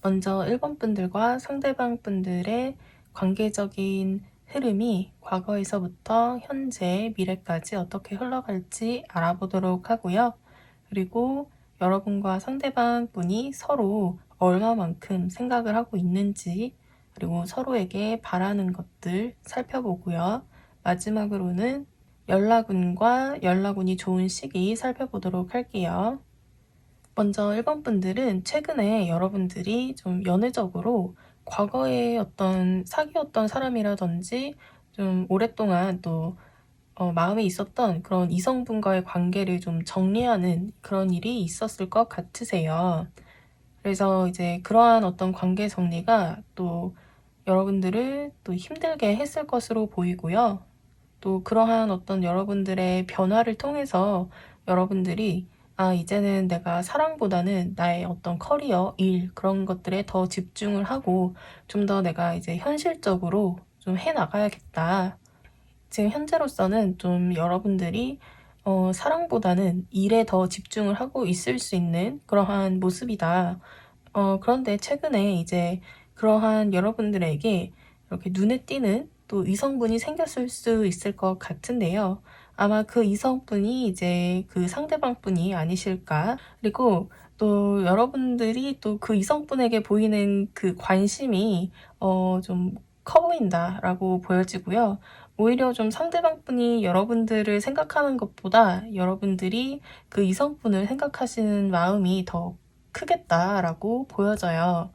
먼저 1번 분들과 상대방 분들의 관계적인 흐름이 과거에서부터 현재, 미래까지 어떻게 흘러갈지 알아보도록 하고요. 그리고 여러분과 상대방 분이 서로 얼마만큼 생각을 하고 있는지, 그리고 서로에게 바라는 것들 살펴보고요. 마지막으로는 연락운과 연락운이 좋은 시기 살펴보도록 할게요. 먼저 1번 분들은 최근에 여러분들이 좀 연애적으로 과거에 어떤 사귀었던 사람이라든지 좀 오랫동안 또 마음에 있었던 그런 이성분과의 관계를 좀 정리하는 그런 일이 있었을 것 같으세요. 그래서 이제 그러한 어떤 관계 정리가 또 여러분들을 또 힘들게 했을 것으로 보이고요. 또 그러한 어떤 여러분들의 변화를 통해서 여러분들이 이제는 내가 사랑보다는 나의 어떤 커리어, 일, 그런 것들에 더 집중을 하고 좀 더 내가 이제 현실적으로 좀 해나가야겠다. 지금 현재로서는 좀 여러분들이 사랑보다는 일에 더 집중을 하고 있을 수 있는 그러한 모습이다. 그런데 최근에 이제 그러한 여러분들에게 이렇게 눈에 띄는 또 이성분이 생겼을 수 있을 것 같은데요. 아마 그 이성분이 이제 그 상대방 분이 아니실까? 그리고 또 여러분들이 또 그 이성분에게 보이는 그 관심이 좀 커 보인다라고 보여지고요. 오히려 좀 상대방 분이 여러분들을 생각하는 것보다 여러분들이 그 이성분을 생각하시는 마음이 더 크겠다라고 보여져요.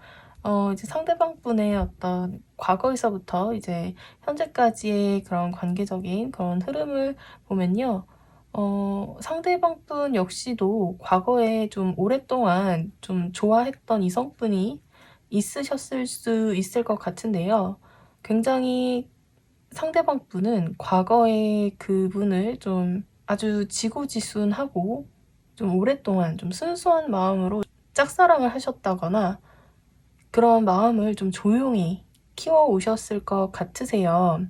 이제 상대방 분의 어떤 과거에서부터 이제 현재까지의 그런 관계적인 그런 흐름을 보면요. 상대방 분 역시도 과거에 좀 오랫동안 좀 좋아했던 이성분이 있으셨을 수 있을 것 같은데요. 굉장히 상대방 분은 과거의 그분을 좀 아주 지고지순하고 좀 오랫동안 좀 순수한 마음으로 짝사랑을 하셨다거나 그런 마음을 좀 조용히 키워오셨을 것 같으세요.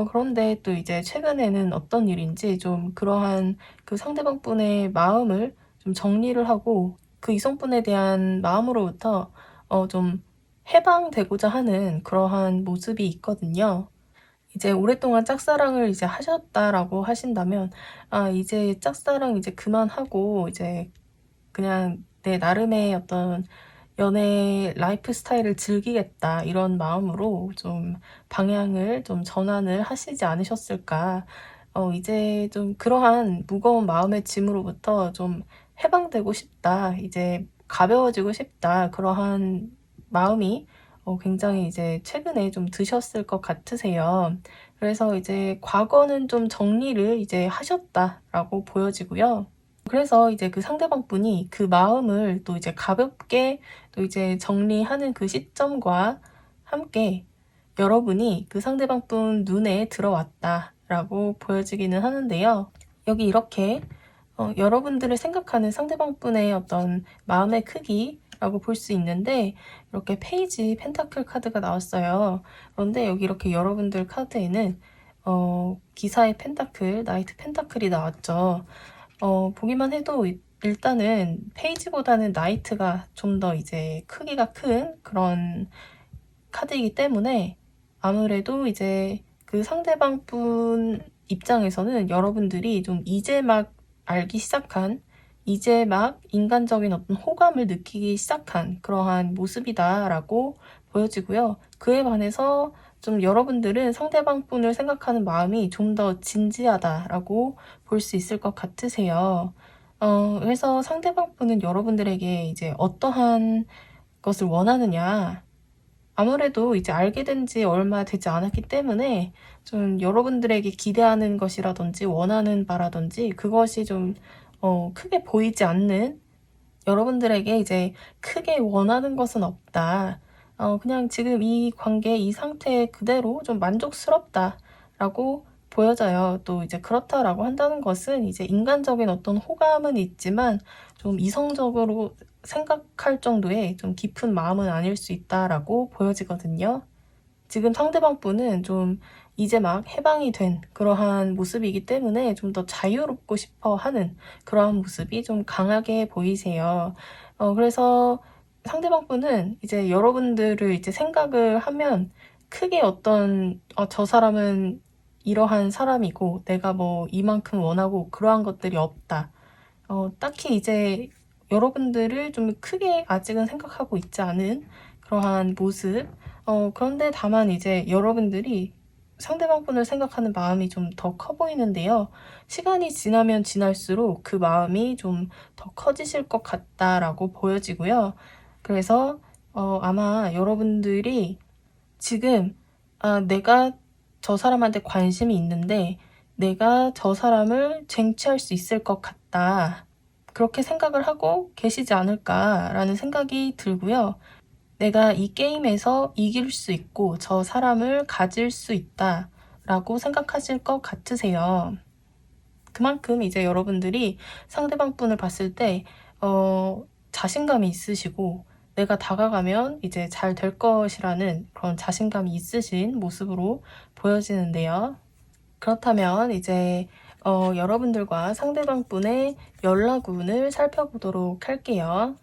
그런데 또 이제 최근에는 어떤 일인지 좀 그러한 그 상대방 분의 마음을 좀 정리를 하고 그 이성분에 대한 마음으로부터 좀 해방되고자 하는 그러한 모습이 있거든요. 이제 오랫동안 짝사랑을 이제 하셨다라고 하신다면, 이제 짝사랑 이제 그만하고, 이제 그냥 내 나름의 어떤 연애 라이프 스타일을 즐기겠다, 이런 마음으로 좀 방향을 좀 전환을 하시지 않으셨을까. 이제 좀 그러한 무거운 마음의 짐으로부터 좀 해방되고 싶다, 이제 가벼워지고 싶다, 그러한 마음이 굉장히 이제 최근에 좀 드셨을 것 같으세요. 그래서 이제 과거는 좀 정리를 이제 하셨다라고 보여지고요. 그래서 이제 그 상대방 분이 그 마음을 또 이제 가볍게 또 이제 정리하는 그 시점과 함께 여러분이 그 상대방 분 눈에 들어왔다라고 보여지기는 하는데요. 여기 이렇게 여러분들을 생각하는 상대방 분의 어떤 마음의 크기라고 볼 수 있는데 이렇게 페이지 펜타클 카드가 나왔어요. 그런데 여기 이렇게 여러분들 카드에는 기사의 펜타클, 나이트 펜타클이 나왔죠. 보기만 해도 일단은 페이지보다는 나이트가 좀 더 이제 크기가 큰 그런 카드이기 때문에 아무래도 이제 그 상대방 분 입장에서는 여러분들이 좀 이제 막 알기 시작한, 이제 막 인간적인 어떤 호감을 느끼기 시작한 그러한 모습이다라고 보여지고요. 그에 반해서 좀 여러분들은 상대방 분을 생각하는 마음이 좀 더 진지하다라고 볼 수 있을 것 같으세요. 그래서 상대방 분은 여러분들에게 이제 어떠한 것을 원하느냐, 아무래도 이제 알게 된 지 얼마 되지 않았기 때문에 좀 여러분들에게 기대하는 것이라든지 원하는 바라든지 그것이 좀 크게 보이지 않는, 여러분들에게 이제 크게 원하는 것은 없다. 그냥 지금 이 관계, 이 상태 그대로 좀 만족스럽다라고 보여져요. 또 이제 그렇다라고 한다는 것은 이제 인간적인 어떤 호감은 있지만 좀 이성적으로 생각할 정도의 좀 깊은 마음은 아닐 수 있다라고 보여지거든요. 지금 상대방 분은 좀 이제 막 해방이 된 그러한 모습이기 때문에 좀 더 자유롭고 싶어 하는 그러한 모습이 좀 강하게 보이세요. 그래서 상대방 분은 이제 여러분들을 이제 생각을 하면 크게 어떤 저 사람은 이러한 사람이고 내가 뭐 이만큼 원하고 그러한 것들이 없다. 딱히 이제 여러분들을 좀 크게 아직은 생각하고 있지 않은 그러한 모습. 그런데 다만 이제 여러분들이 상대방 분을 생각하는 마음이 좀 더 커 보이는데요. 시간이 지나면 지날수록 그 마음이 좀 더 커지실 것 같다라고 보여지고요. 그래서 아마 여러분들이 지금 내가 저 사람한테 관심이 있는데 내가 저 사람을 쟁취할 수 있을 것 같다. 그렇게 생각을 하고 계시지 않을까라는 생각이 들고요. 내가 이 게임에서 이길 수 있고 저 사람을 가질 수 있다라고 생각하실 것 같으세요. 그만큼 이제 여러분들이 상대방 분을 봤을 때 자신감이 있으시고 내가 다가가면 이제 잘 될 것이라는 그런 자신감이 있으신 모습으로 보여지는데요. 그렇다면 이제 여러분들과 상대방 분의 연락 운을 살펴보도록 할게요.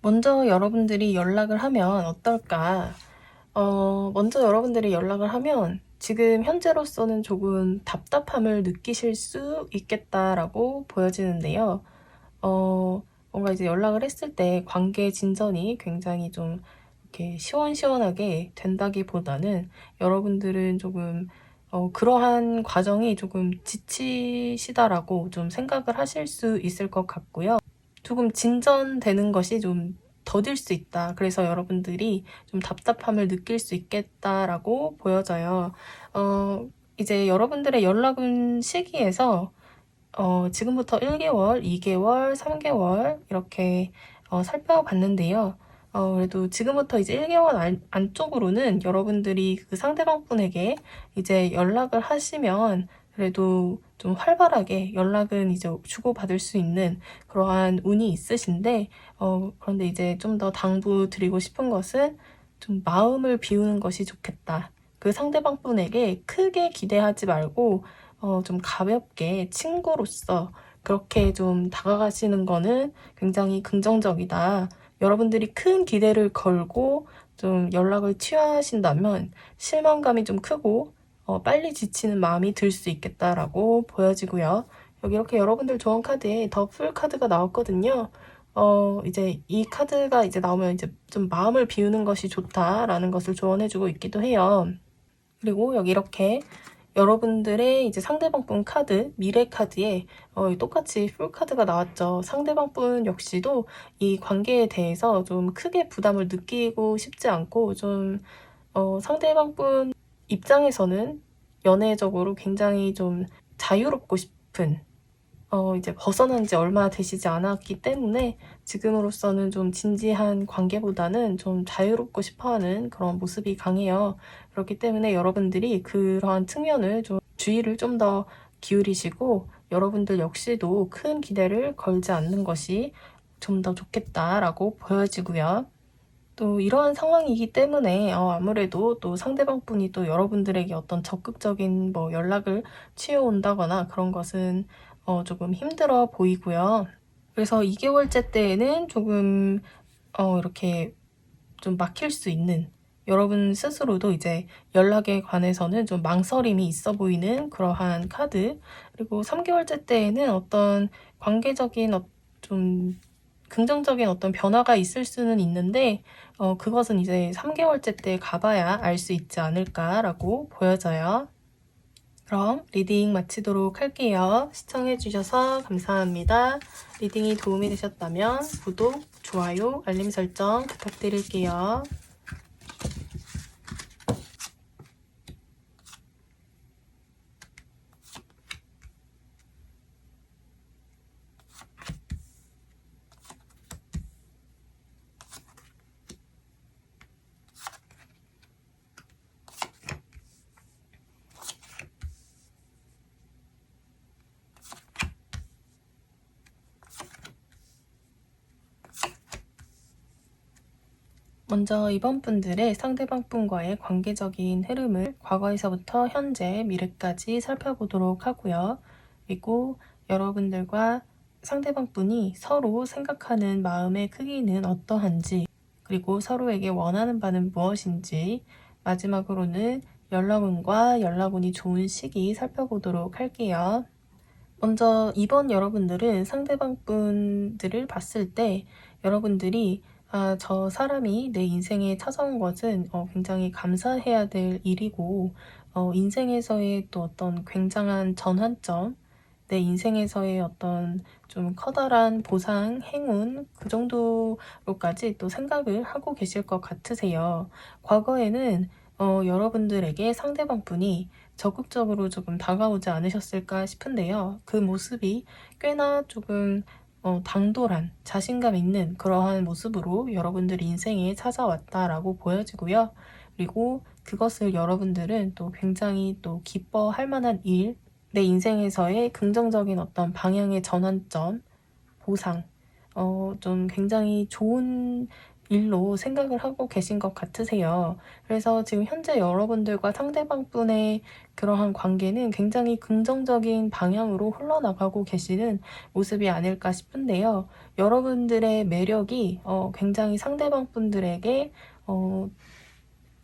먼저 여러분들이 연락을 하면 어떨까? 먼저 여러분들이 연락을 하면 지금 현재로서는 조금 답답함을 느끼실 수 있겠다라고 보여지는데요. 뭔가 이제 연락을 했을 때 관계 진전이 굉장히 좀 이렇게 시원시원하게 된다기보다는 여러분들은 조금 그러한 과정이 조금 지치시다라고 좀 생각을 하실 수 있을 것 같고요. 조금 진전되는 것이 좀 더딜 수 있다. 그래서 여러분들이 좀 답답함을 느낄 수 있겠다라고 보여져요. 이제 여러분들의 연락운 시기에서 지금부터 1개월, 2개월, 3개월 이렇게 살펴봤는데요. 그래도 지금부터 이제 1개월 안쪽으로는 여러분들이 그 상대방 분에게 이제 연락을 하시면 그래도 좀 활발하게 연락은 이제 주고받을 수 있는 그러한 운이 있으신데, 그런데 이제 좀 더 당부드리고 싶은 것은 좀 마음을 비우는 것이 좋겠다. 그 상대방 분에게 크게 기대하지 말고, 좀 가볍게 친구로서 그렇게 좀 다가가시는 거는 굉장히 긍정적이다. 여러분들이 큰 기대를 걸고 좀 연락을 취하신다면 실망감이 좀 크고 빨리 지치는 마음이 들 수 있겠다라고 보여지고요. 여기 이렇게 여러분들 조언 카드에 더 풀 카드가 나왔거든요. 이제 이 카드가 이제 나오면 이제 좀 마음을 비우는 것이 좋다라는 것을 조언해주고 있기도 해요. 그리고 여기 이렇게 여러분들의 이제 상대방 분 카드, 미래 카드에 똑같이 풀 카드가 나왔죠. 상대방 분 역시도 이 관계에 대해서 좀 크게 부담을 느끼고 싶지 않고 좀 상대방 분 입장에서는 연애적으로 굉장히 좀 자유롭고 싶은 이제 벗어난 지 얼마 되시지 않았기 때문에 지금으로서는 좀 진지한 관계보다는 좀 자유롭고 싶어하는 그런 모습이 강해요. 그렇기 때문에 여러분들이 그러한 측면을 좀 주의를 좀 더 기울이시고 여러분들 역시도 큰 기대를 걸지 않는 것이 좀 더 좋겠다라고 보여지고요. 또 이러한 상황이기 때문에 아무래도 또 상대방 분이 또 여러분들에게 어떤 적극적인 뭐 연락을 취해온다거나 그런 것은 조금 힘들어 보이고요. 그래서 2개월째 때에는 조금 이렇게 좀 막힐 수 있는, 여러분 스스로도 이제 연락에 관해서는 좀 망설임이 있어 보이는 그러한 카드. 그리고 3개월째 때에는 어떤 관계적인 좀 긍정적인 어떤 변화가 있을 수는 있는데 그것은 이제 3개월째 때 가봐야 알 수 있지 않을까라고 보여져요. 그럼 리딩 마치도록 할게요. 시청해주셔서 감사합니다. 리딩이 도움이 되셨다면 구독, 좋아요, 알림 설정 부탁드릴게요. 먼저 이번 분들의 상대방 분과의 관계적인 흐름을 과거에서부터 현재, 미래까지 살펴보도록 하고요. 그리고 여러분들과 상대방 분이 서로 생각하는 마음의 크기는 어떠한지, 그리고 서로에게 원하는 바는 무엇인지, 마지막으로는 연락운과 연락운이 좋은 시기 살펴보도록 할게요. 먼저 이번 여러분들은 상대방 분들을 봤을 때 여러분들이 저 사람이 내 인생에 찾아온 것은 굉장히 감사해야 될 일이고, 인생에서의 또 어떤 굉장한 전환점, 내 인생에서의 어떤 좀 커다란 보상, 행운, 그 정도로까지 또 생각을 하고 계실 것 같으세요. 과거에는 여러분들에게 상대방 분이 적극적으로 조금 다가오지 않으셨을까 싶은데요. 그 모습이 꽤나 조금 당돌한 자신감 있는 그러한 모습으로 여러분들 인생에 찾아왔다라고 보여지고요. 그리고 그것을 여러분들은 또 굉장히 또 기뻐할 만한 일, 내 인생에서의 긍정적인 어떤 방향의 전환점, 보상, 좀 굉장히 좋은 일로 생각을 하고 계신 것 같으세요. 그래서 지금 현재 여러분들과 상대방 분의 그러한 관계는 굉장히 긍정적인 방향으로 흘러나가고 계시는 모습이 아닐까 싶은데요. 여러분들의 매력이 굉장히 상대방 분들에게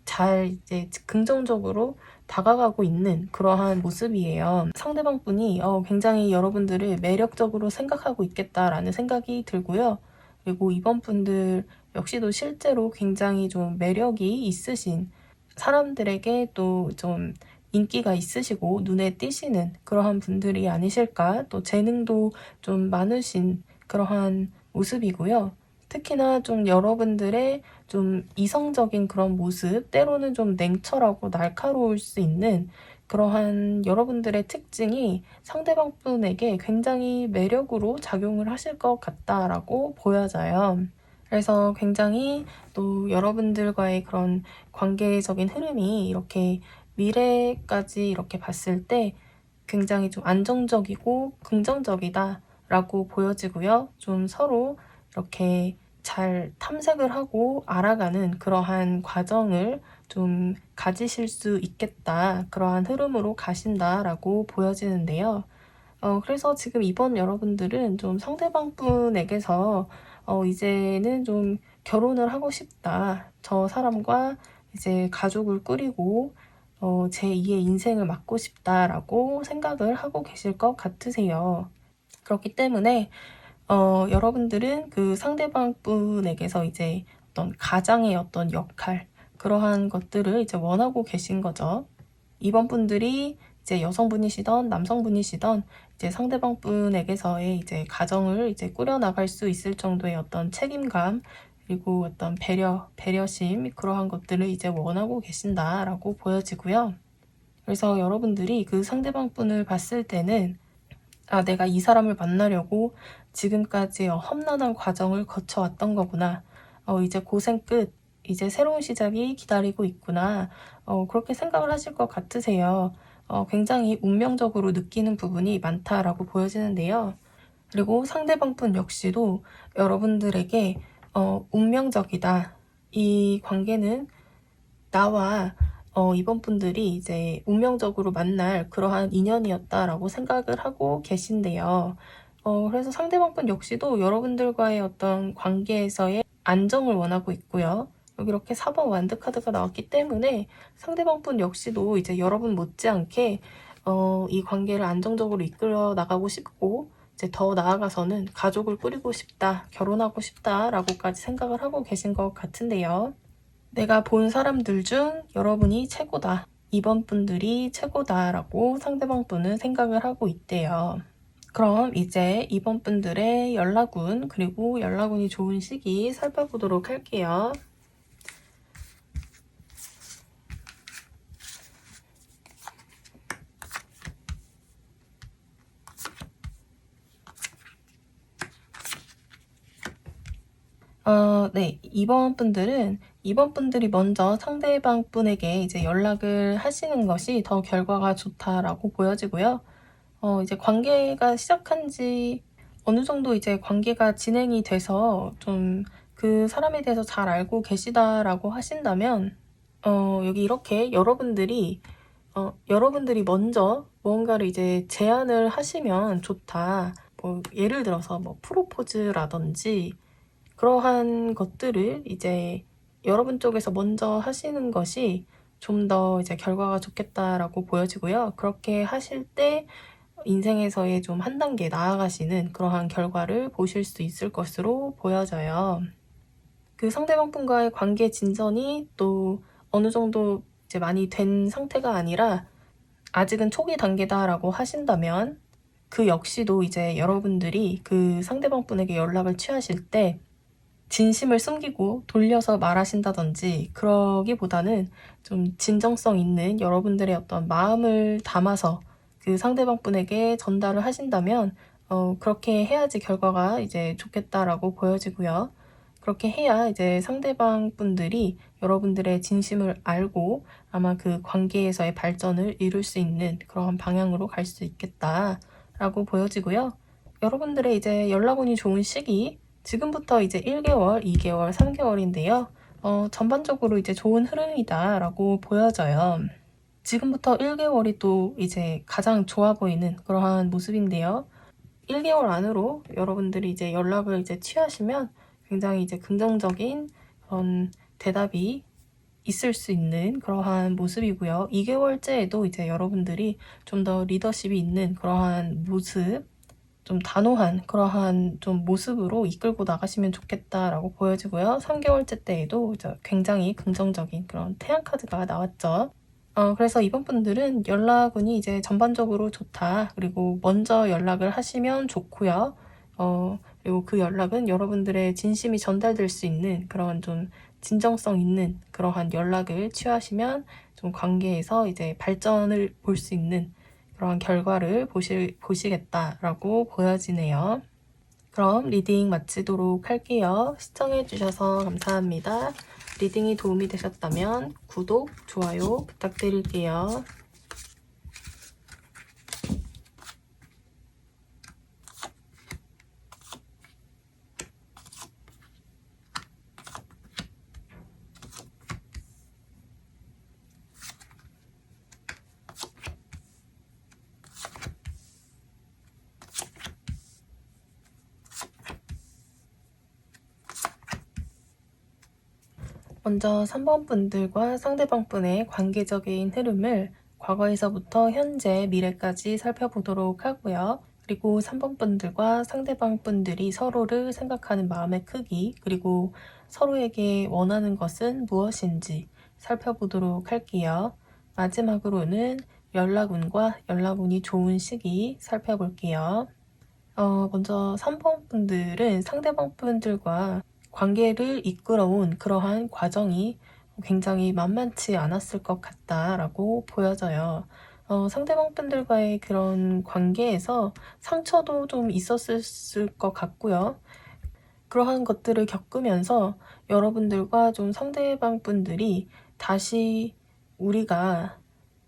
잘 이제 긍정적으로 다가가고 있는 그러한 모습이에요. 상대방 분이 굉장히 여러분들을 매력적으로 생각하고 있겠다라는 생각이 들고요. 그리고 이번 분들 역시도 실제로 굉장히 좀 매력이 있으신, 사람들에게 또 좀 인기가 있으시고 눈에 띄시는 그러한 분들이 아니실까, 또 재능도 좀 많으신 그러한 모습이고요. 특히나 좀 여러분들의 좀 이성적인 그런 모습, 때로는 좀 냉철하고 날카로울 수 있는 그러한 여러분들의 특징이 상대방 분에게 굉장히 매력으로 작용을 하실 것 같다라고 보여져요. 그래서 굉장히 또 여러분들과의 그런 관계적인 흐름이 이렇게 미래까지 이렇게 봤을 때 굉장히 좀 안정적이고 긍정적이다라고 보여지고요. 좀 서로 이렇게 잘 탐색을 하고 알아가는 그러한 과정을 좀 가지실 수 있겠다, 그러한 흐름으로 가신다라고 보여지는데요. 그래서 지금 이번 여러분들은 좀 상대방 분에게서 이제는 좀 결혼을 하고 싶다, 저 사람과 이제 가족을 꾸리고 제2의 인생을 맞고 싶다라고 생각을 하고 계실 것 같으세요. 그렇기 때문에 여러분들은 그 상대방 분에게서 이제 어떤 가장의 어떤 역할, 그러한 것들을 이제 원하고 계신 거죠. 이번 분들이 이제 여성분이시던 남성분이시던 이제 상대방 분에게서의 이제 가정을 이제 꾸려나갈 수 있을 정도의 어떤 책임감, 그리고 어떤 배려심, 그러한 것들을 이제 원하고 계신다라고 보여지고요. 그래서 여러분들이 그 상대방 분을 봤을 때는 내가 이 사람을 만나려고 지금까지 험난한 과정을 거쳐왔던 거구나. 이제 고생 끝, 이제 새로운 시작이 기다리고 있구나. 그렇게 생각을 하실 것 같으세요. 굉장히 운명적으로 느끼는 부분이 많다라고 보여지는데요. 그리고 상대방 분 역시도 여러분들에게 운명적이다, 이 관계는 나와 이번 분들이 이제 운명적으로 만날 그러한 인연이었다라고 생각을 하고 계신데요. 그래서 상대방 분 역시도 여러분들과의 어떤 관계에서의 안정을 원하고 있고요. 여기 이렇게 4번 완드카드가 나왔기 때문에 상대방 분 역시도 이제 여러분 못지않게 이 관계를 안정적으로 이끌어 나가고 싶고, 이제 더 나아가서는 가족을 꾸리고 싶다, 결혼하고 싶다라고까지 생각을 하고 계신 것 같은데요. 내가 본 사람들 중 여러분이 최고다, 이번 분들이 최고다라고 상대방 분은 생각을 하고 있대요. 그럼 이제 이번 분들의 연락운, 그리고 연락운이 좋은 시기 살펴보도록 할게요. 네. 이번 분들이 먼저 상대방 분에게 이제 연락을 하시는 것이 더 결과가 좋다라고 보여지고요. 이제 관계가 시작한 지 어느 정도 이제 관계가 진행이 돼서 좀 그 사람에 대해서 잘 알고 계시다라고 하신다면 여기 이렇게 여러분들이 먼저 무언가를 이제 제안을 하시면 좋다. 뭐 예를 들어서 뭐 프로포즈라든지 그러한 것들을 이제 여러분 쪽에서 먼저 하시는 것이 좀 더 이제 결과가 좋겠다라고 보여지고요. 그렇게 하실 때 인생에서의 좀 한 단계 나아가시는 그러한 결과를 보실 수 있을 것으로 보여져요. 그 상대방 분과의 관계 진전이 또 어느 정도 이제 많이 된 상태가 아니라 아직은 초기 단계다라고 하신다면 그 역시도 이제 여러분들이 그 상대방 분에게 연락을 취하실 때 진심을 숨기고 돌려서 말하신다든지 그러기보다는 좀 진정성 있는 여러분들의 어떤 마음을 담아서 그 상대방 분에게 전달을 하신다면 그렇게 해야지 결과가 이제 좋겠다라고 보여지고요. 그렇게 해야 이제 상대방 분들이 여러분들의 진심을 알고 아마 그 관계에서의 발전을 이룰 수 있는 그런 방향으로 갈 수 있겠다라고 보여지고요. 여러분들의 이제 연락운이 좋은 시기, 지금부터 이제 1개월, 2개월, 3개월인데요. 전반적으로 이제 좋은 흐름이다라고 보여져요. 지금부터 1개월이 또 이제 가장 좋아 보이는 그러한 모습인데요. 1개월 안으로 여러분들이 이제 연락을 이제 취하시면 굉장히 이제 긍정적인 그런 대답이 있을 수 있는 그러한 모습이고요. 2개월째에도 이제 여러분들이 좀 더 리더십이 있는 그러한 모습, 좀 단호한 그러한 좀 모습으로 이끌고 나가시면 좋겠다라고 보여지고요. 3개월째 때에도 이제 굉장히 긍정적인 그런 태양 카드가 나왔죠. 그래서 이번 분들은 연락운이 이제 전반적으로 좋다. 그리고 먼저 연락을 하시면 좋고요. 그리고 그 연락은 여러분들의 진심이 전달될 수 있는 그런 좀 진정성 있는 그러한 연락을 취하시면 좀 관계에서 이제 발전을 볼 수 있는 그런 결과를 보시겠다라고 보여지네요. 그럼 리딩 마치도록 할게요. 시청해주셔서 감사합니다. 리딩이 도움이 되셨다면 구독, 좋아요 부탁드릴게요. 먼저 3번 분들과 상대방 분의 관계적인 흐름을 과거에서부터 현재, 미래까지 살펴보도록 하고요. 그리고 3번 분들과 상대방 분들이 서로를 생각하는 마음의 크기, 그리고 서로에게 원하는 것은 무엇인지 살펴보도록 할게요. 마지막으로는 연락운과 연락운이 좋은 시기 살펴볼게요. 먼저 3번 분들은 상대방 분들과 관계를 이끌어온 그러한 과정이 굉장히 만만치 않았을 것 같다라고 보여져요. 상대방 분들과의 그런 관계에서 상처도 좀 있었을 것 같고요. 그러한 것들을 겪으면서 여러분들과 좀 상대방 분들이 다시 우리가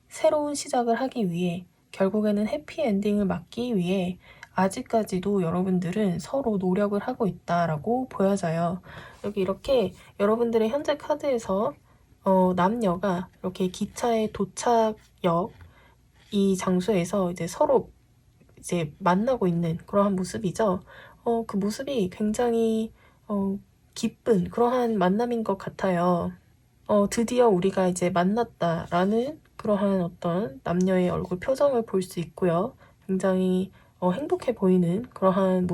새로운 시작을 하기 위해 결국에는 해피엔딩을 맞기 위해 아직까지도 여러분들은 서로 노력을 하고 있다라고 보여져요. 여기 이렇게 여러분들의 현재 카드에서 남녀가 이렇게 기차의 도착역 이 장소에서 이제 서로 이제 만나고 있는 그러한 모습이죠. 그 모습이 굉장히 기쁜 그러한 만남인 것 같아요. 드디어 우리가 이제 만났다라는 그러한 어떤 남녀의 얼굴 표정을 볼 수 있고요. 굉장히 행복해 보이는 그러한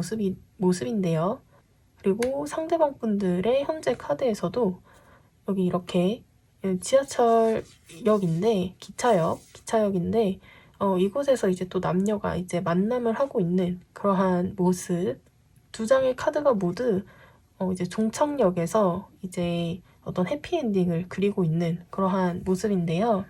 모습인데요. 그리고 상대방 분들의 현재 카드에서도 여기 이렇게 지하철역인데 기차역인데 이곳에서 이제 또 남녀가 이제 만남을 하고 있는 그러한 모습. 두 장의 카드가 모두 이제 종착역에서 이제 어떤 해피엔딩을 그리고 있는 그러한 모습인데요.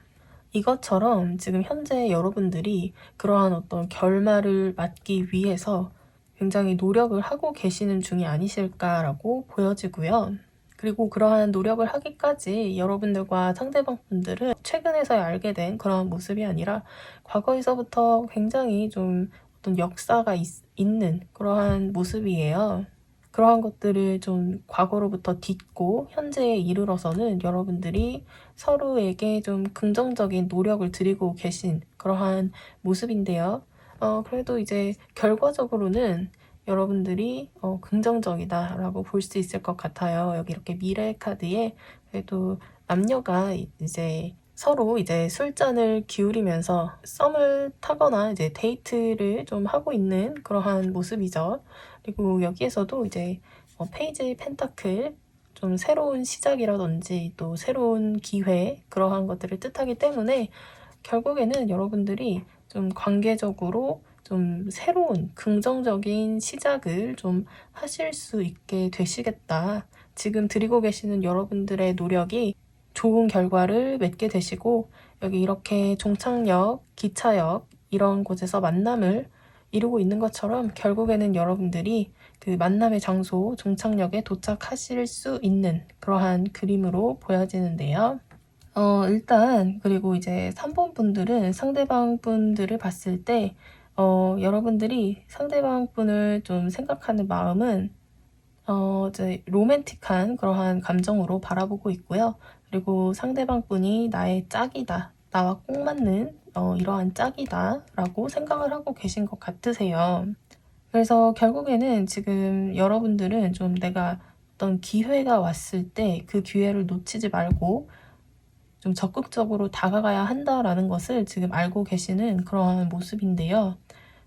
이것처럼 지금 현재 여러분들이 그러한 어떤 결말을 맞기 위해서 굉장히 노력을 하고 계시는 중이 아니실까라고 보여지고요. 그리고 그러한 노력을 하기까지 여러분들과 상대방 분들은 최근에서야 알게 된 그런 모습이 아니라 과거에서부터 굉장히 좀 어떤 역사가 있는 그러한 모습이에요. 그러한 것들을 좀 과거로부터 딛고 현재에 이르러서는 여러분들이 서로에게 좀 긍정적인 노력을 들이고 계신 그러한 모습인데요. 그래도 이제 결과적으로는 여러분들이 긍정적이다라고 볼 수 있을 것 같아요. 여기 이렇게 미래 카드에 그래도 남녀가 이제 서로 이제 술잔을 기울이면서 썸을 타거나 이제 데이트를 좀 하고 있는 그러한 모습이죠. 그리고 여기에서도 이제 페이지 펜타클 좀 새로운 시작이라든지 또 새로운 기회 그러한 것들을 뜻하기 때문에 결국에는 여러분들이 좀 관계적으로 좀 새로운 긍정적인 시작을 좀 하실 수 있게 되시겠다. 지금 드리고 계시는 여러분들의 노력이 좋은 결과를 맺게 되시고 여기 이렇게 종착역, 기차역 이런 곳에서 만남을 이루고 있는 것처럼 결국에는 여러분들이 그 만남의 장소 종착역에 도착하실 수 있는 그러한 그림으로 보여지는데요. 일단 그리고 이제 3번 분들은 상대방 분들을 봤을 때 여러분들이 상대방 분을 좀 생각하는 마음은 이제 로맨틱한 그러한 감정으로 바라보고 있고요. 그리고 상대방 분이 나의 짝이다. 나와 꼭 맞는 이러한 짝이다. 라고 생각을 하고 계신 것 같으세요. 그래서 결국에는 지금 여러분들은 좀 내가 어떤 기회가 왔을 때 그 기회를 놓치지 말고 좀 적극적으로 다가가야 한다라는 것을 지금 알고 계시는 그러한 모습인데요.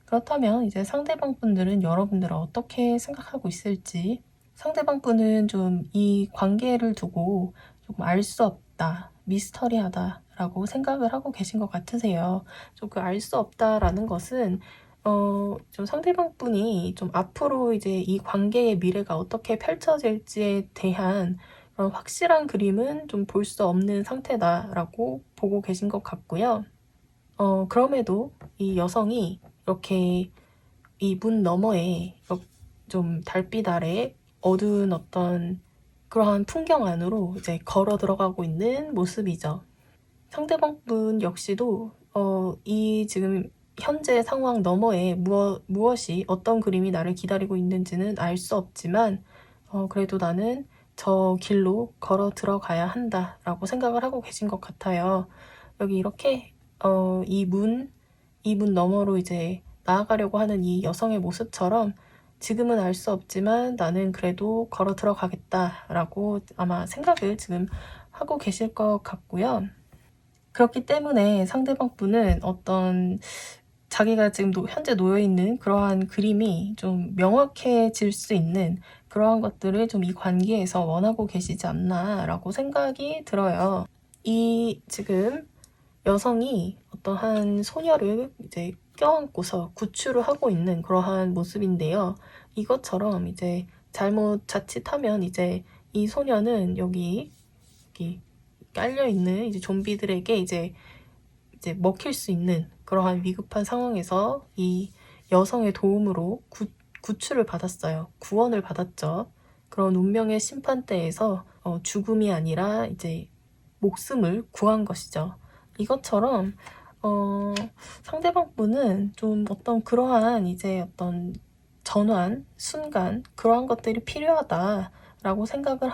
그렇다면 이제 상대방 분들은 여러분들을 어떻게 생각하고 있을지 상대방 분은 좀 이 관계를 두고 조금 알 수 없다, 미스터리하다라고 생각을 하고 계신 것 같으세요. 좀 그 알 수 없다라는 것은 좀 상대방 분이 좀 앞으로 이제 이 관계의 미래가 어떻게 펼쳐질지에 대한 그런 확실한 그림은 좀 볼 수 없는 상태다라고 보고 계신 것 같고요. 그럼에도 이 여성이 이렇게 이 문 너머에 좀 달빛 아래 어두운 어떤 그러한 풍경 안으로 이제 걸어 들어가고 있는 모습이죠. 상대방 분 역시도 이 지금 현재 상황 너머에 무엇이 어떤 그림이 나를 기다리고 있는지는 알 수 없지만 그래도 나는 저 길로 걸어 들어가야 한다라고 생각을 하고 계신 것 같아요. 여기 이렇게 이 문 너머로 이제 나아가려고 하는 이 여성의 모습처럼 지금은 알 수 없지만 나는 그래도 걸어 들어가겠다라고 아마 생각을 지금 하고 계실 것 같고요. 그렇기 때문에 상대방 분은 어떤 자기가 지금 현재 놓여있는 그러한 그림이 좀 명확해질 수 있는 그러한 것들을 좀 이 관계에서 원하고 계시지 않나라고 생각이 들어요. 이 지금 여성이 어떠한 소녀를 이제 껴안고서 구출을 하고 있는 그러한 모습인데요. 이것처럼 이제 잘못 자칫하면 이제 이 소녀는 여기 깔려있는 이제 좀비들에게 이제 먹힐 수 있는 그러한 위급한 상황에서 이 여성의 도움으로 구출을 받았어요. 구원을 받았죠. 그런 운명의 심판대에서 죽음이 아니라 이제 목숨을 구한 것이죠. 이것처럼 상대방 분은 좀 어떤 그러한 이제 어떤 전환, 순간 그러한 것들이 필요하다라고 생각을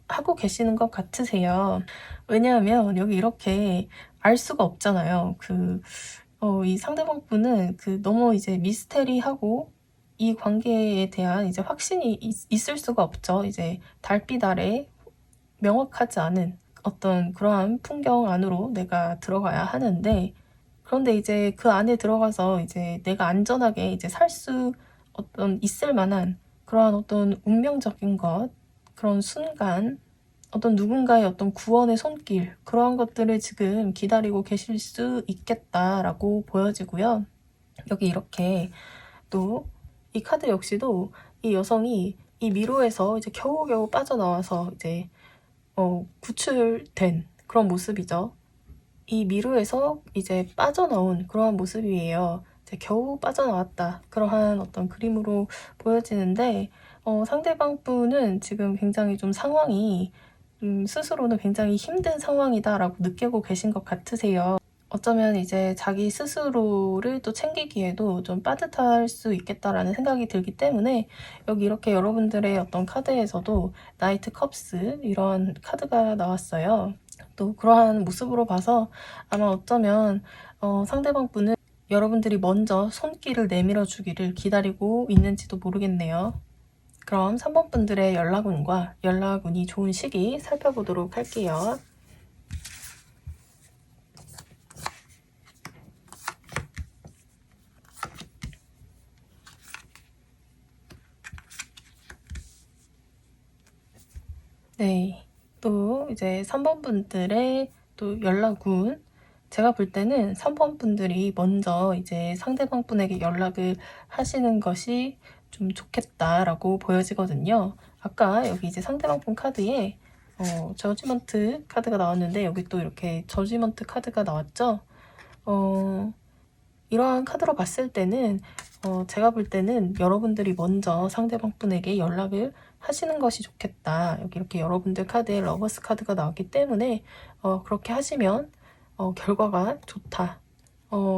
하고 계시는 것 같으세요. 왜냐하면 여기 이렇게 알 수가 없잖아요. 이 상대방 분은 너무 이제 미스테리하고 이 관계에 대한 이제 확신이 있을 수가 없죠. 이제 달빛 아래 명확하지 않은 어떤 그러한 풍경 안으로 내가 들어가야 하는데 그런데 이제 그 안에 들어가서 이제 내가 안전하게 이제 있을 만한 그러한 어떤 운명적인 것, 그런 순간, 어떤 누군가의 어떤 구원의 손길, 그러한 것들을 지금 기다리고 계실 수 있겠다라고 보여지고요. 여기 이렇게 또 이 카드 역시도 이 여성이 이 미로에서 이제 겨우겨우 빠져나와서 이제 구출된 그런 모습이죠. 이 미로에서 이제 빠져나온 그러한 모습이에요. 이제 겨우 빠져나왔다. 그러한 어떤 그림으로 보여지는데, 상대방 분은 지금 굉장히 좀 상황이, 스스로는 굉장히 힘든 상황이다라고 느끼고 계신 것 같으세요. 어쩌면 이제 자기 스스로를 또 챙기기에도 좀 빠듯할 수 있겠다라는 생각이 들기 때문에 여기 이렇게 여러분들의 어떤 카드에서도 나이트 컵스 이런 카드가 나왔어요. 또 그러한 모습으로 봐서 아마 어쩌면 상대방 분은 여러분들이 먼저 손길을 내밀어 주기를 기다리고 있는지도 모르겠네요. 그럼 3번 분들의 연락운과 연락운이 좋은 시기 살펴보도록 할게요. 네. 또 이제 3번 분들의 또 연락운. 제가 볼 때는 3번 분들이 먼저 이제 상대방 분에게 연락을 하시는 것이 좀 좋겠다라고 보여지거든요. 아까 여기 이제 상대방 분 카드에 저지먼트 카드가 나왔는데 여기 또 이렇게 저지먼트 카드가 나왔죠. 이러한 카드로 봤을 때는 제가 볼 때는 여러분들이 먼저 상대방 분에게 연락을 하시는 것이 좋겠다. 여기 이렇게 여러분들 카드에 러버스 카드가 나왔기 때문에 그렇게 하시면 결과가 좋다.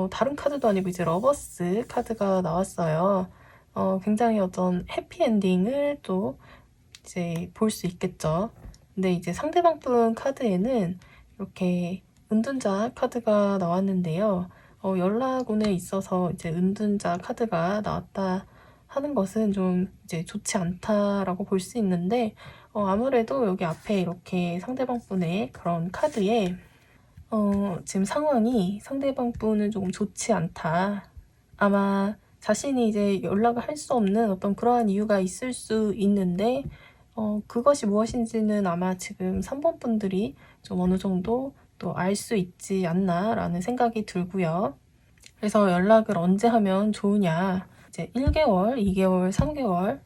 다른 카드도 아니고 이제 러버스 카드가 나왔어요. 굉장히 어떤 해피엔딩을 또 이제 볼 수 있겠죠. 근데 이제 상대방 분 카드에는 이렇게 은둔자 카드가 나왔는데요. 연락운에 있어서 이제 은둔자 카드가 나왔다 하는 것은 좀 이제 좋지 않다라고 볼 수 있는데, 아무래도 여기 앞에 이렇게 상대방 분의 그런 카드에, 지금 상황이 상대방 분은 조금 좋지 않다. 아마 자신이 이제 연락을 할 수 없는 어떤 그러한 이유가 있을 수 있는데, 그것이 무엇인지는 아마 지금 3번 분들이 좀 어느 정도 또 알 수 있지 않나라는 생각이 들고요. 그래서 연락을 언제 하면 좋으냐. 이제 1개월, 2개월, 3개월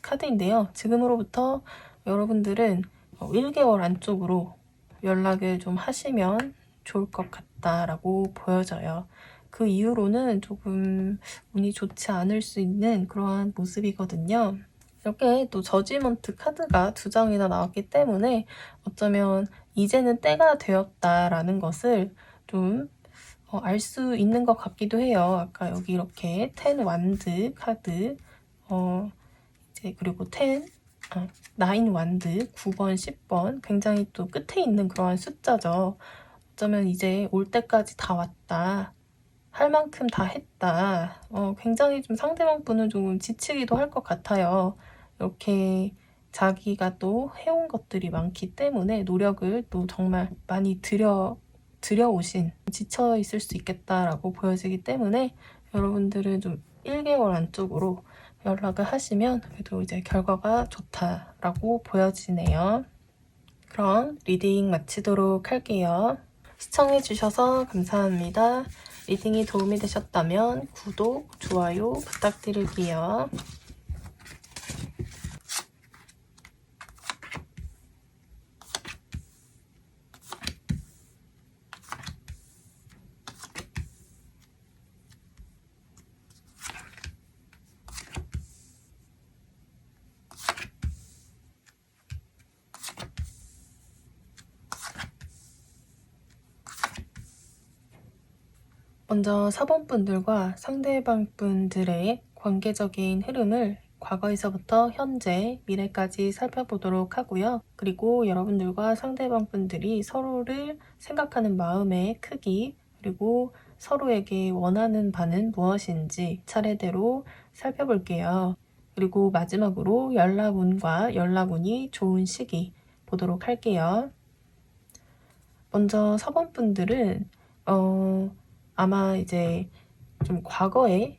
카드인데요. 지금으로부터 여러분들은 1개월 안쪽으로 연락을 좀 하시면 좋을 것 같다라고 보여져요. 그 이후로는 조금 운이 좋지 않을 수 있는 그러한 모습이거든요. 이렇게 또 저지먼트 카드가 2장이나 나왔기 때문에 어쩌면 이제는 때가 되었다라는 것을 좀 알 수 있는 것 같기도 해요. 아까 여기 이렇게 10 완드 카드, 이제 그리고 9 완드, 9번, 10번 굉장히 또 끝에 있는 그러한 숫자죠. 어쩌면 이제 올 때까지 다 왔다. 할 만큼 다 했다. 굉장히 좀 상대방 분은 조금 지치기도 할 것 같아요. 이렇게 자기가 또 해온 것들이 많기 때문에 노력을 또 정말 많이 들여오신, 지쳐 있을 수 있겠다라고 보여지기 때문에 여러분들은 좀 1개월 안쪽으로 연락을 하시면 그래도 이제 결과가 좋다라고 보여지네요. 그럼 리딩 마치도록 할게요. 시청해주셔서 감사합니다. 리딩이 도움이 되셨다면 구독, 좋아요 부탁드릴게요. 먼저 4번 분들과 상대방 분들의 관계적인 흐름을 과거에서부터 현재, 미래까지 살펴보도록 하고요. 그리고 여러분들과 상대방 분들이 서로를 생각하는 마음의 크기, 그리고 서로에게 원하는 바는 무엇인지 차례대로 살펴볼게요. 그리고 마지막으로 연락운과 연락운이 좋은 시기 보도록 할게요. 먼저 4번 분들은 아마 이제 좀 과거에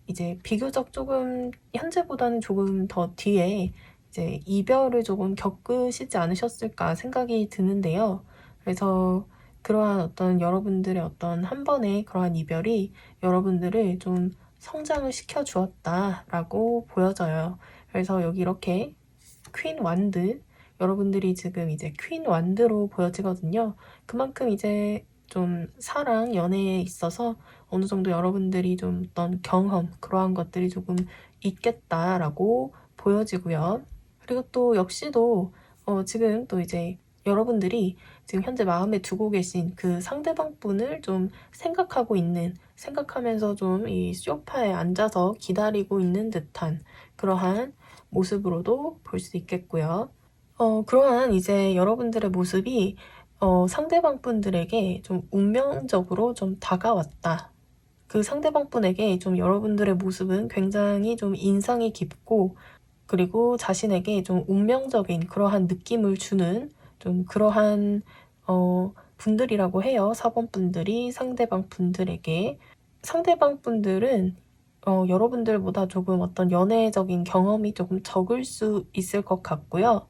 이제 비교적 조금 현재보다는 조금 더 뒤에 이제 이별을 조금 겪으시지 않으셨을까 생각이 드는데요. 그래서 그러한 어떤 여러분들의 어떤 한 번의 그러한 이별이 여러분들을 좀 성장을 시켜 주었다라고 보여져요. 그래서 여기 이렇게 퀸 완드, 여러분들이 지금 이제 퀸 완드로 보여지거든요. 그만큼 이제 좀 사랑, 연애에 있어서 어느 정도 여러분들이 좀 어떤 경험, 그러한 것들이 조금 있겠다라고 보여지고요. 그리고 또 역시도 지금 또 이제 여러분들이 지금 현재 마음에 두고 계신 그 상대방 분을 좀 생각하면서 좀 이 소파에 앉아서 기다리고 있는 듯한 그러한 모습으로도 볼 수 있겠고요. 그러한 이제 여러분들의 모습이 상대방 분들에게 좀 운명적으로 좀 다가왔다. 그 상대방 분에게 좀 여러분들의 모습은 굉장히 좀 인상이 깊고, 그리고 자신에게 좀 운명적인 그러한 느낌을 주는 좀 그러한 분들이라고 해요. 4번 분들이 상대방 분들에게. 상대방 분들은 여러분들보다 조금 어떤 연애적인 경험이 조금 적을 수 있을 것 같고요.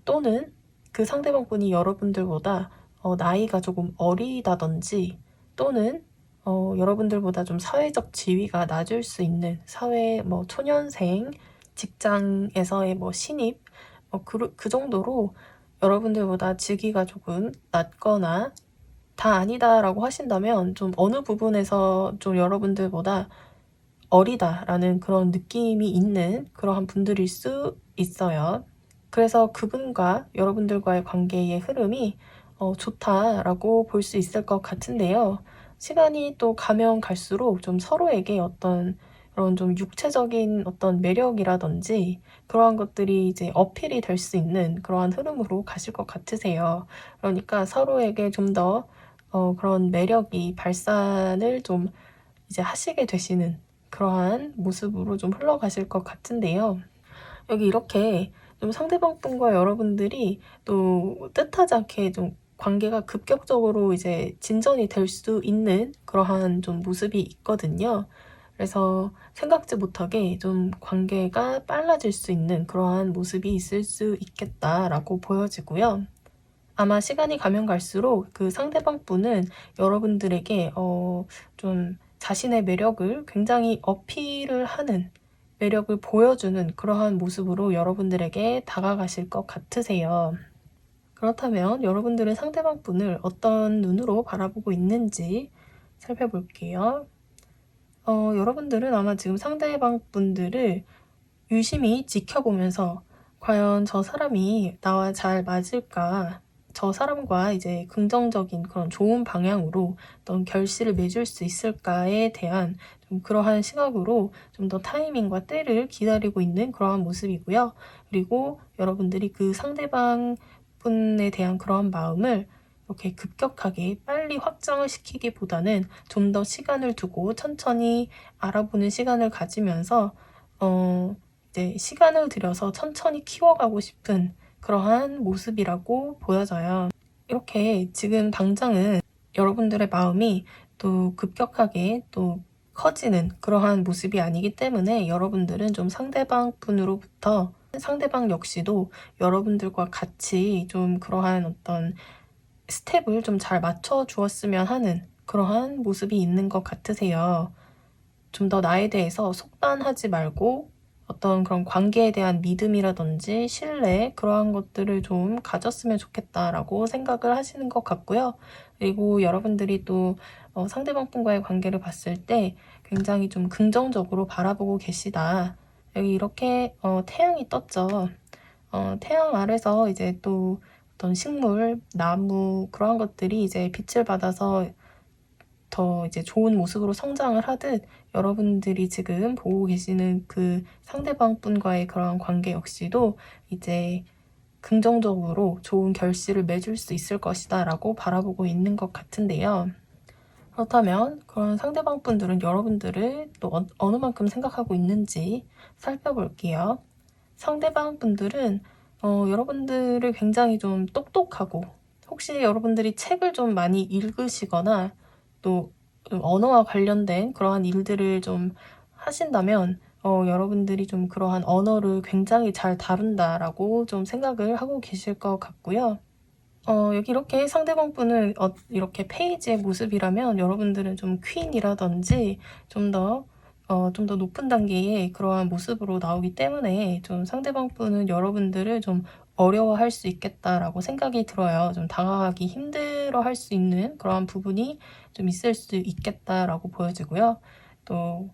또는 그 상대방 분이 여러분들보다 나이가 조금 어리다든지, 또는 여러분들보다 좀 사회적 지위가 낮을 수 있는 사회 초년생, 직장에서의 신입, 그 정도로 여러분들보다 직위가 조금 낮거나, 다 아니다라고 하신다면 좀 어느 부분에서 좀 여러분들보다 어리다라는 그런 느낌이 있는 그러한 분들일 수 있어요. 그래서 그분과 여러분들과의 관계의 흐름이 좋다라고 볼 수 있을 것 같은데요. 시간이 또 가면 갈수록 좀 서로에게 어떤 그런 좀 육체적인 어떤 매력이라든지 그러한 것들이 이제 어필이 될 수 있는 그러한 흐름으로 가실 것 같으세요. 그러니까 서로에게 좀 더 그런 매력이 발산을 좀 이제 하시게 되시는 그러한 모습으로 좀 흘러가실 것 같은데요. 여기 이렇게 좀 상대방 분과 여러분들이 또 뜻하지 않게 좀 관계가 급격적으로 이제 진전이 될 수 있는 그러한 좀 모습이 있거든요. 그래서 생각지 못하게 좀 관계가 빨라질 수 있는 그러한 모습이 있을 수 있겠다라고 보여지고요. 아마 시간이 가면 갈수록 그 상대방 분은 여러분들에게 좀 자신의 매력을 굉장히 어필을 하는, 매력을 보여주는 그러한 모습으로 여러분들에게 다가가실 것 같으세요. 그렇다면 여러분들은 상대방 분을 어떤 눈으로 바라보고 있는지 살펴볼게요. 여러분들은 아마 지금 상대방 분들을 유심히 지켜보면서 과연 저 사람이 나와 잘 맞을까? 저 사람과 이제 긍정적인 그런 좋은 방향으로 어떤 결실을 맺을 수 있을까에 대한 좀 그러한 시각으로 좀 더 타이밍과 때를 기다리고 있는 그러한 모습이고요. 그리고 여러분들이 그 상대방 분에 대한 그러한 마음을 이렇게 급격하게 빨리 확장을 시키기보다는 좀 더 시간을 두고 천천히 알아보는 시간을 가지면서 이제 시간을 들여서 천천히 키워가고 싶은 그러한 모습이라고 보여져요. 이렇게 지금 당장은 여러분들의 마음이 또 급격하게 또 커지는 그러한 모습이 아니기 때문에 여러분들은 좀 상대방 분으로부터, 상대방 역시도 여러분들과 같이 좀 그러한 어떤 스텝을 좀 잘 맞춰 주었으면 하는 그러한 모습이 있는 것 같으세요. 좀 더 나에 대해서 속단하지 말고 어떤 그런 관계에 대한 믿음이라든지 신뢰, 그러한 것들을 좀 가졌으면 좋겠다라고 생각을 하시는 것 같고요. 그리고 여러분들이 또 상대방 분과의 관계를 봤을 때 굉장히 좀 긍정적으로 바라보고 계시다. 여기 이렇게 태양이 떴죠. 태양 아래서 이제 또 어떤 식물, 나무, 그러한 것들이 이제 빛을 받아서 더 이제 좋은 모습으로 성장을 하듯, 여러분들이 지금 보고 계시는 그 상대방 분과의 그런 관계 역시도 이제 긍정적으로 좋은 결실을 맺을 수 있을 것이다 라고 바라보고 있는 것 같은데요. 그렇다면 그런 상대방 분들은 여러분들을 또 어느 만큼 생각하고 있는지 살펴볼게요. 상대방 분들은 여러분들을 굉장히 좀 똑똑하고, 혹시 여러분들이 책을 좀 많이 읽으시거나 또 언어와 관련된 그러한 일들을 좀 하신다면 여러분들이 좀 그러한 언어를 굉장히 잘 다룬다라고 좀 생각을 하고 계실 것 같고요. 여기 이렇게 상대방 분을 이렇게 페이지의 모습이라면 여러분들은 좀 퀸이라든지 좀 더 높은 단계의 그러한 모습으로 나오기 때문에 좀 상대방 분은 여러분들을 좀 어려워할 수 있겠다라고 생각이 들어요. 좀 다가가기 힘들어 할 수 있는 그러한 부분이 좀 있을 수 있겠다라고 보여지고요. 또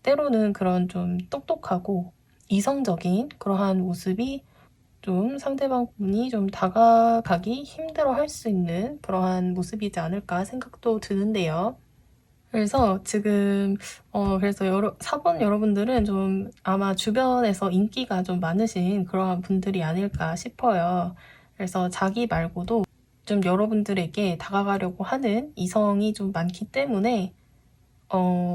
때로는 그런 좀 똑똑하고 이성적인 그러한 모습이 좀 상대방 분이 좀 다가가기 힘들어 할 수 있는 그러한 모습이지 않을까 생각도 드는데요. 그래서 지금 그래서 4번 여러분들은 좀 아마 주변에서 인기가 좀 많으신 그러한 분들이 아닐까 싶어요. 그래서 자기 말고도 좀 여러분들에게 다가가려고 하는 이성이 좀 많기 때문에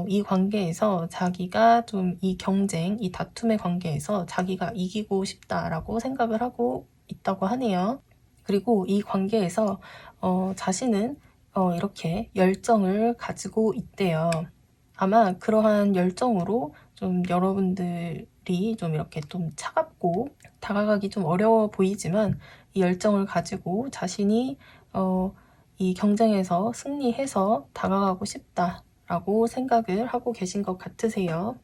이 관계에서 자기가 좀 이 경쟁, 이 다툼의 관계에서 자기가 이기고 싶다라고 생각을 하고 있다고 하네요. 그리고 이 관계에서 자신은 이렇게 열정을 가지고 있대요. 아마 그러한 열정으로 좀 여러분들이 좀 이렇게 좀 차갑고 다가가기 좀 어려워 보이지만 이 열정을 가지고 자신이 이 경쟁에서 승리해서 다가가고 싶다라고 생각을 하고 계신 것 같으세요.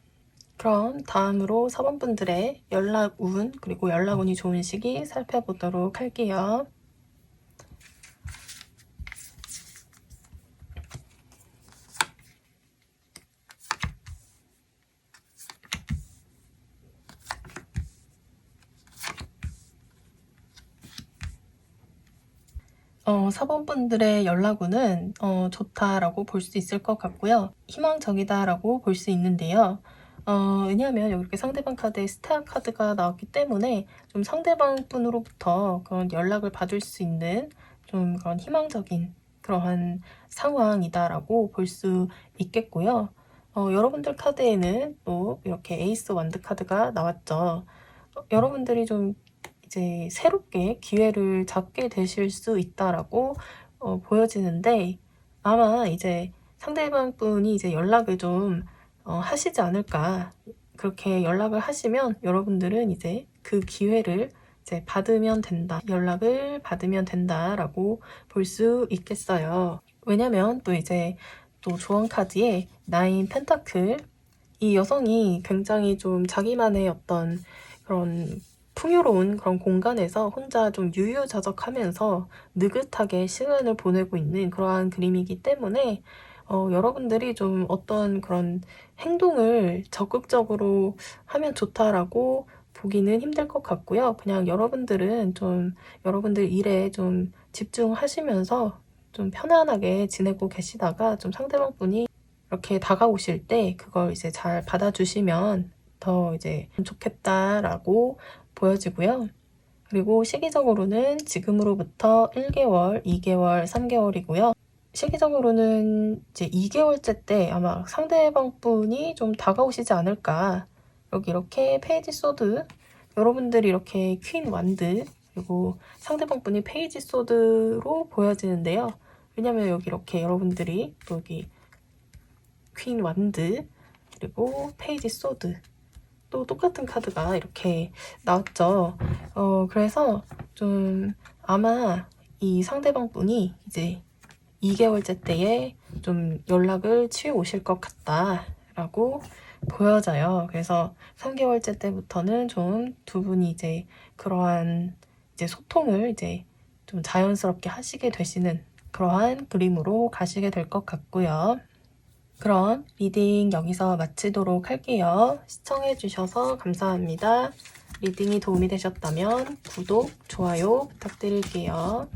그럼 다음으로 4번 분들의 연락운 그리고 연락운이 좋은 시기 살펴보도록 할게요. 4번 분들의 연락운은 좋다라고 볼 수 있을 것 같고요. 희망적이다라고 볼 수 있는데요. 왜냐하면 여기 이렇게 상대방 카드에 스타 카드가 나왔기 때문에 좀 상대방 분으로부터 그런 연락을 받을 수 있는 좀 그런 희망적인 그러한 상황이다라고 볼 수 있겠고요. 여러분들 카드에는 또 이렇게 에이스 완드 카드가 나왔죠. 여러분들이 좀 이제 새롭게 기회를 잡게 되실 수 있다라고 보여지는데 아마 이제 상대방 분이 이제 연락을 좀 하시지 않을까. 그렇게 연락을 하시면 여러분들은 이제 그 기회를 이제 받으면 된다. 연락을 받으면 된다라고 볼 수 있겠어요. 왜냐면 또 이제 또 조언 카드에 나인 펜타클 이 여성이 굉장히 좀 자기만의 어떤 그런 풍요로운 그런 공간에서 혼자 좀 유유자적하면서 느긋하게 시간을 보내고 있는 그러한 그림이기 때문에 여러분들이 좀 어떤 그런 행동을 적극적으로 하면 좋다라고 보기는 힘들 것 같고요. 그냥 여러분들은 좀 여러분들 일에 좀 집중하시면서 좀 편안하게 지내고 계시다가 좀 상대방 분이 이렇게 다가오실 때 그걸 이제 잘 받아주시면 더 이제 좋겠다라고 보여지고요. 그리고 시기적으로는 지금으로부터 1개월, 2개월, 3개월이고요. 시기적으로는 이제 2개월째 때 아마 상대방 분이 좀 다가오시지 않을까. 여기 이렇게 페이지 소드, 여러분들이 이렇게 퀸 완드, 그리고 상대방 분이 페이지 소드로 보여지는데요. 왜냐면 여기 이렇게 여러분들이 여기 퀸 완드, 그리고 페이지 소드, 또 똑같은 카드가 이렇게 나왔죠. 그래서 좀 아마 이 상대방 분이 이제 2개월째 때에 좀 연락을 취해 오실 것 같다라고 보여져요. 그래서 3개월째 때부터는 좀 두 분이 이제 그러한 이제 소통을 이제 좀 자연스럽게 하시게 되시는 그러한 그림으로 가시게 될 것 같고요. 그럼 리딩 여기서 마치도록 할게요. 시청해주셔서 감사합니다. 리딩이 도움이 되셨다면 구독, 좋아요 부탁드릴게요.